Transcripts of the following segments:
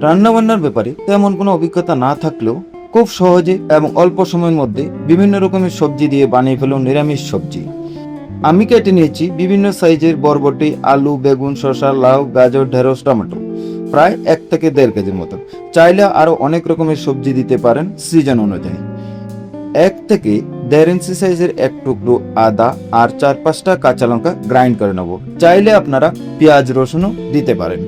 রান্নাবান্নার ব্যাপারে তেমন কোনো অভিজ্ঞতা না থাকলেও খুব সহজে এবং অল্প সময়ের মধ্যে বিভিন্ন রকমের সবজি দিয়ে বানিয়ে ফেলুন নিরামিষ সবজি। আমি কেটে নিয়েছি বিভিন্ন সাইজের বরবটি, আলু, বেগুন, শসা, লাউ, গাজর, ঢেঁড়স, টমেটো, প্রায় 1 থেকে 1.5 কেজির মতো। চাইলে আরো অনেক রকমের সবজি দিতে পারেন সিজন অনুযায়ী। 1 থেকে 1.5 ইঞ্চি সাইজের এক টুকরো আদা আর 4-5টা কাঁচা লঙ্কা গ্রাইন্ড করে নেব। চাইলে আপনারা পেঁয়াজ রসুনও দিতে পারেন।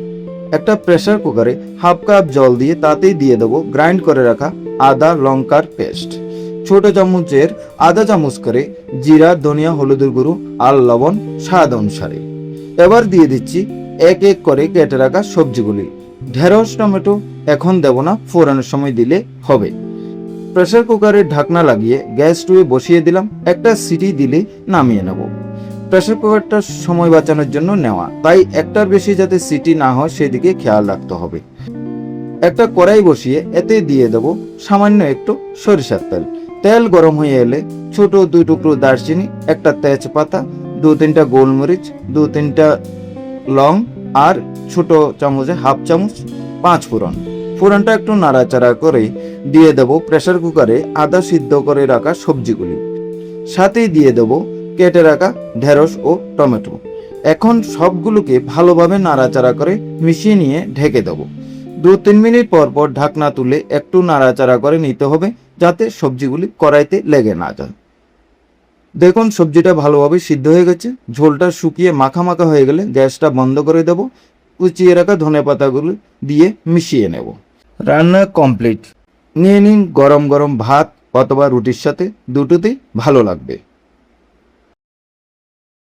একটা প্রেসার কুকারে 1/2 কাপ জল দিয়ে তাতেই দিয়ে দেবো গ্রাইন্ড করে রাখা আদা লঙ্কার পেস্ট। ছোট চামচের আধা চামচ করে জিরা, ধনিয়া, হলুদের গুঁড়ো আর লবণ স্বাদ অনুসারে। এবার দিয়ে দিচ্ছি এক এক করে কেটে রাখা সবজিগুলি। ঢেঁড়স, টমেটো এখন দেব না, ফোড়নের সময় দিলে হবে। প্রেসার কুকারের ঢাকনা লাগিয়ে গ্যাস টুয়ে বসিয়ে দিলাম। একটা সিটি দিলে নামিয়ে নেব। প্রেসার কুকারটা সময় বাঁচানোর জন্য নেওয়া, তাই একটার বেশি যাতে সিটি না হয় সেদিকে খেয়াল রাখতে হবে। একটা কড়াই বসিয়ে এতে দিয়ে দেব সামান্য একটু সরিষার তেল। তেল গরম হয়ে এলে ছোট 2 টুকরো দারচিনি, একটা তেজপাতা, 2-3টা গোলমরিচ, 2-3টা লং আর ছোট চামচে 1/2 চামচ 5 ফোড়ন। ফোড়নটা একটু নাড়াচাড়া করে দিয়ে দেব প্রেসার কুকারে আদা সিদ্ধ করে রাখা সবজিগুলি। সাথেই দিয়ে দেব কেটে রাখা ঢেঁড়স ও টমেটো। এখন সবগুলোকে ভালোভাবে নাড়াচাড়া করে মিশিয়ে নিয়ে ঢেকে দেব। 2-3 মিনিট পর পর ঢাকনা তুলে একটু নাড়াচাড়া করে নিতে হবে যাতে সবজিগুলি কড়াইতে লেগে না যায়। দেখুন সবজিটা ভালোভাবে সিদ্ধ হয়ে গেছে। ঝোলটা শুকিয়ে মাখা মাখা হয়ে গেলে গ্যাসটা বন্ধ করে দেব। কুচিয়ে রাখা ধনেপাতাগুলো দিয়ে মিশিয়ে নেব। রান্না কমপ্লিট। নিয়ে নিন গরম গরম ভাত অথবা রুটির সাথে, দুটোতেই ভালো লাগবে।